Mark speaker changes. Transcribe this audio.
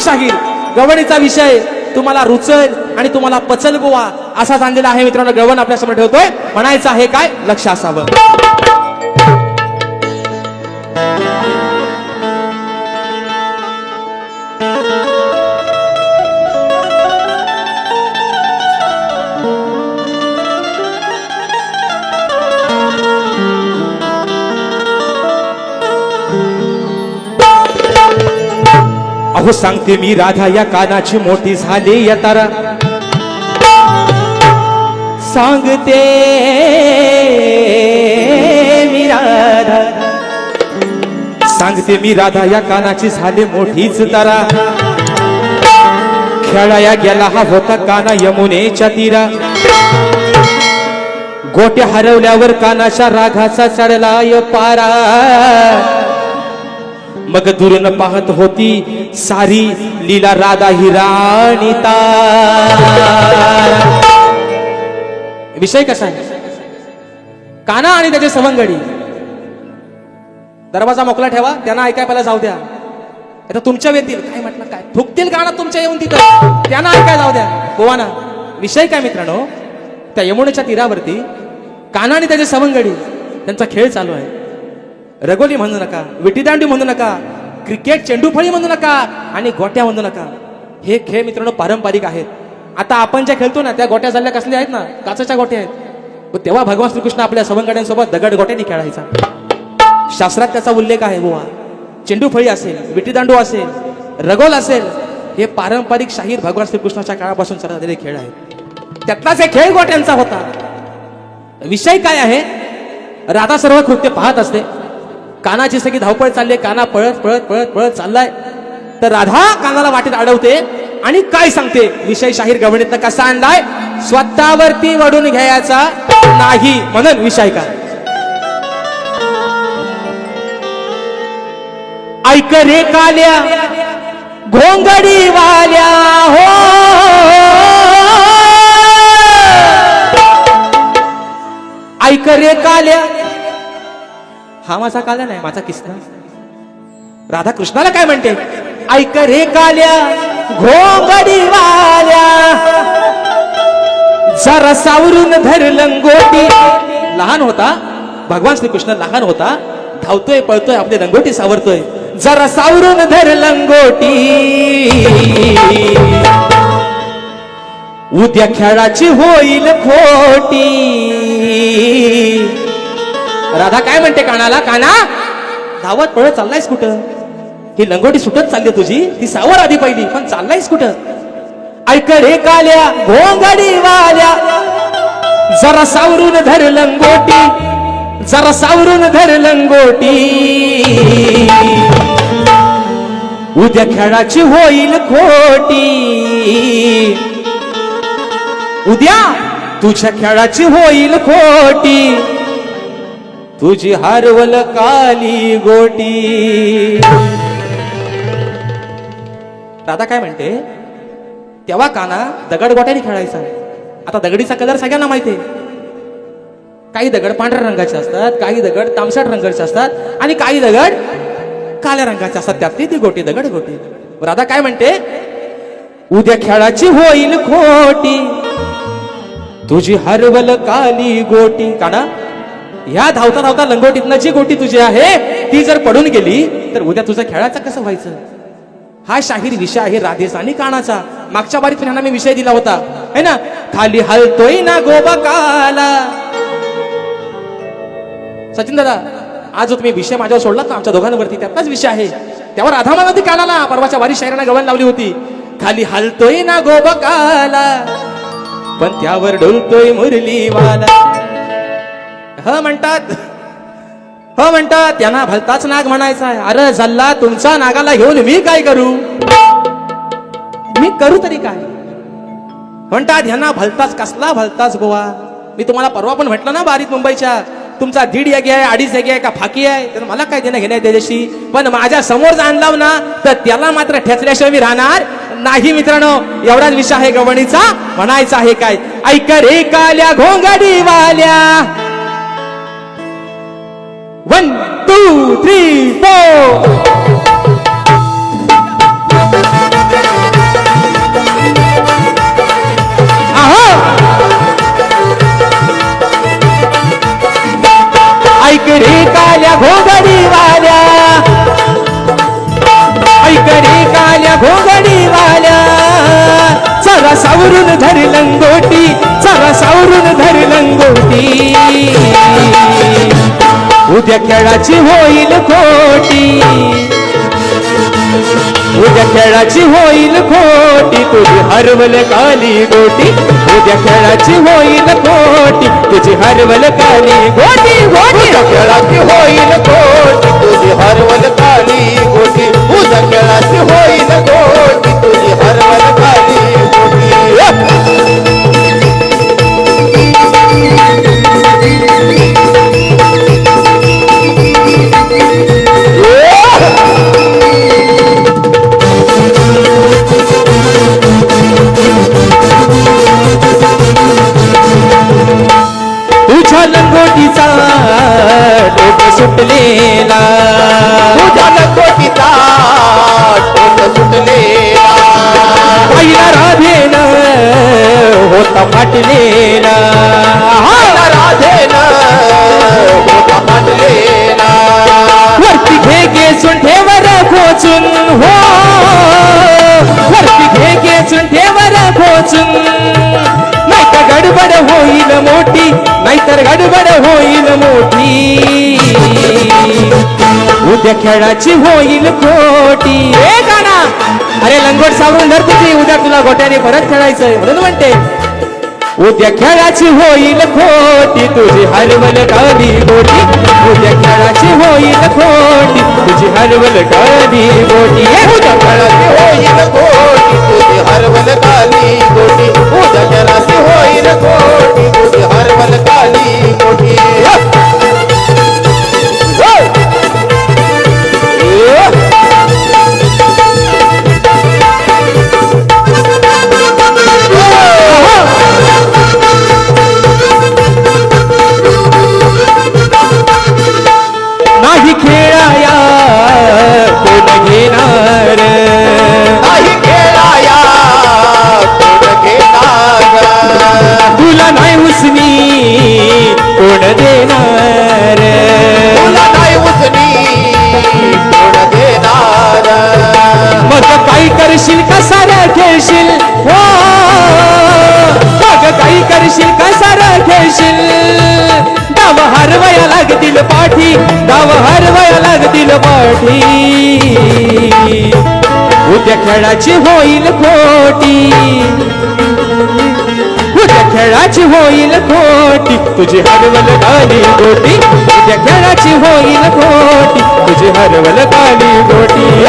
Speaker 1: शाहीर गवणीचा विषय तुम्हाला रुचल आणि तुम्हाला पचल गोवा असा सांगितलेला आहे मित्रांनो. गवण आपल्या समोर ठेवतोय, म्हणायचं आहे काय, लक्ष असावं. अहो सांगते मी राधा या कानाची मोठी झाली या तारा, सांगते मी राधा, सांगते मी राधा या कानाची झाली मोठीच तारा. खेळाया गेला हा होता काना यमुनेच्या तीरा, गोट्या हरवल्यावर कानाच्या रागाचा चढलाय पारा. मग दुरून पाहत होती सारी लीला राधा ही राणी तारा. विषय कसा आहे, काना आणि त्याचे सवंगडी. दरवाजा मोकळा ठेवा, त्यांना ऐकाय पहिला जाऊ द्या. आता तुमच्या वेतील काय म्हटलं, काय थुकतील गाणं तुमच्या येऊन तिथं, त्यांना ऐकाय जाऊ द्या. गोवाना विषय काय मित्रांनो, त्या यमुनेच्या तीरावरती काना आणि त्याचे सवंगडी त्यांचा खेळ चालू आहे. रगोली म्हणू नका, विटीदांडी म्हणू नका, क्रिकेट चेंडूफळी म्हणू नका आणि गोट्या म्हणू नका. हे खेळ मित्रांनो पारंपरिक आहेत. आता आपण ज्या खेळतो ना त्या गोट्या झाल्या कसल्या आहेत ना, काचेच्या गोट्या आहेत. तेव्हा भगवान श्रीकृष्ण आपल्या सवंगड्यांसोबत दगड गोट्यानी खेळायचा. शास्त्रात त्याचा उल्लेख आहे. बुवा चेंडूफळी असेल, विटीदांडू असेल, रगोल असेल, हे पारंपरिक शाहीर भगवान श्रीकृष्णाच्या काळापासून चाललेले खेळ आहेत. त्यातलाच एक खेळ गोट्यांचा होता. विषय काय आहे, राधा सर्व कृत्य पाहत असते. कानाची सगळी धावपळ चालली, काना पळत पळत पळत पळत चाललाय. तर राधा कानाला वाटेत अडवते आणि काय सांगते, विषय शाहीर गवणीतनं कसा आणलाय, स्वतःवरती वडून घ्यायचा नाही म्हणून विषय का. ऐक रे काल्या घोंगडी वाल्या हो, ऐक रे काल्या. हा माझा काल्या नाही, माझा किस्सा. राधा कृष्णाला काय म्हणते, ऐक रे काल्या घोंगडी वाल्या, जरा सावरून धर लंगोटी. लहान होता भगवान श्रीकृष्ण, लहान होता, धावतोय पळतोय, आपली लंगोटी सावरतोय. जरा सावरून धर लंगोटी, उद्या खेळाची होईल खोटी. राधा काय म्हणते कानाला, काना धावत पळत चाललायस कुठं, ही लंगोटी सुटत चालली तुझी, ती सावर आधी पहिली, पण चाललायस कुठं. ऐक रे काल्या घोंगडी वाल्या, जरा सावरून धर लंगोटी, जरा सावरून धर लंगोटी, उद्या खेळाची होईल खोटी. उद्या तुझ्या खेळाची होईल खोटी, तुझी हरवल काली गोटी. राधा काय म्हणते, तेव्हा काना दगड गोट्याने खेळायचा. आता दगडीचा कलर सगळ्यांना माहितीये. काही दगड पांढऱ्या रंगाचे असतात, काही दगड तांबसाट रंगाचे असतात आणि काही दगड काळ्या रंगाचे असतात. त्यातली ती गोटी दगड गोटी. राधा काय म्हणते, उद्या खेळाची होईल खोटी, तुझी हरवल काली गोटी. काना ह्या धावता धावता लंगोटीतनं जी गोटी तुझी आहे ती जर पडून गेली तर उद्या तुझं खेळाचं कसं व्हायचं. हा शाहीर विषय आहे राधेचा आणि कानाचा. मागच्या बारीत ह्यांना मी विषय दिला होता है ना, खाली हलतोय ना गोबकाला. सचिन दादा आज जो तुम्ही विषय माझ्यावर सोडला ना आमच्या दोघांवरती, त्यातलाच विषय आहे. त्यावर राधा म्हणत होती कानाला, परवाच्या वारी शाहिराने गवण लावली होती, खाली हलतोय ना गोबकाला, पण त्यावर डोलतोय मुरलीवाला. ह म्हणतात, हो म्हणतात, त्यांना भलताच नाग म्हणायचा आहे. अरे जल्ला तुमचा नागाला घेऊन मी काय करू, मी करू तरी काय. म्हणतात ह्यांना भलताच, कसला भलताच गोवा. मी तुम्हाला परवा पण म्हटलं ना बारीत मुंबईच्या, तुमचा 1.5 एगी आहे, 2.5 एगी आहे का फाकी आहे, तर मला काय देणं घेणं त्याच्याशी. पण माझ्या समोर आणलाव ना तर त्याला मात्र ठेचल्याशिवाय मी राहणार नाही. मित्रांनो एवढाच विषय आहे गवणीचा. म्हणायचा आहे काय, ऐक रे काल्या घोंगडी वाल्या, 1 2 3 4. सावरून धर लंगोटी, सारा सावरून धर लंगोटी. उद्या खेळाची होईल खोटी, उद्या खेळाची होईल खोटी, तुझी हरवल काली गोटी. उद्या खेळाची होईल खोटी, तुझी हरवल काली गोटी.
Speaker 2: उद्या खेळाची होईल खोटी, तुझी हरवल काली गोटी. उद्या खेळाची होईल खोटी, तुझी हरवल काली गोटी.
Speaker 1: तुझ्या लंगोटीचा डोक सुटलेला,
Speaker 2: तुझ्या लंगोटीचा डोक सुटलेला.
Speaker 1: आईला राधेन होता फाटलेला,
Speaker 2: आईला राधेन होता फाटलेला.
Speaker 1: वरती घे सुंठेवर खोचून, हो वरती घे सुंठेवर खोचून. नाहीतर गडबड होईल मोठी, नाहीतर गडबड होईल मोठी. उद्या खेळाची होईल खोटी. ए गाणा, अरे लंगोट सावरून धर तुझी, उद्या तुला गोट्याने परत खेळायचंय म्हणून म्हणते. उद्या खेळाची होईल खोटी, तुझी हरवल काली गोटी. उद्या खेळाची होईल खोटी, तुझी हरवल काली गोटी.
Speaker 2: उद्या खेळाची होईल खोटी, तुझी हरवल काली गोटी. उद्या खेळाची होईल खोटी, तुझी हरवल काली गोटी.
Speaker 1: नाही खेळाया कोण घेणार,
Speaker 2: नाही खेळाया कोण घेणार.
Speaker 1: तुला नाही उसनी कोण देणार.
Speaker 2: तुला नाही उसनी कोण देणार.
Speaker 1: मग काही करशील का सारं खेळशील, हो मग काही करशील का सारं खेळशील. डाव हरवया लागतील पाठी, डाव हरवया लागतील पाठी. उद्या खेळाची होईल खोटी, उद्या खेळाची होईल खोटी, तुझी हरवल काली गोटी. उद्या खेळाची होईल खोटी, तुझी हरवल काली गोटी.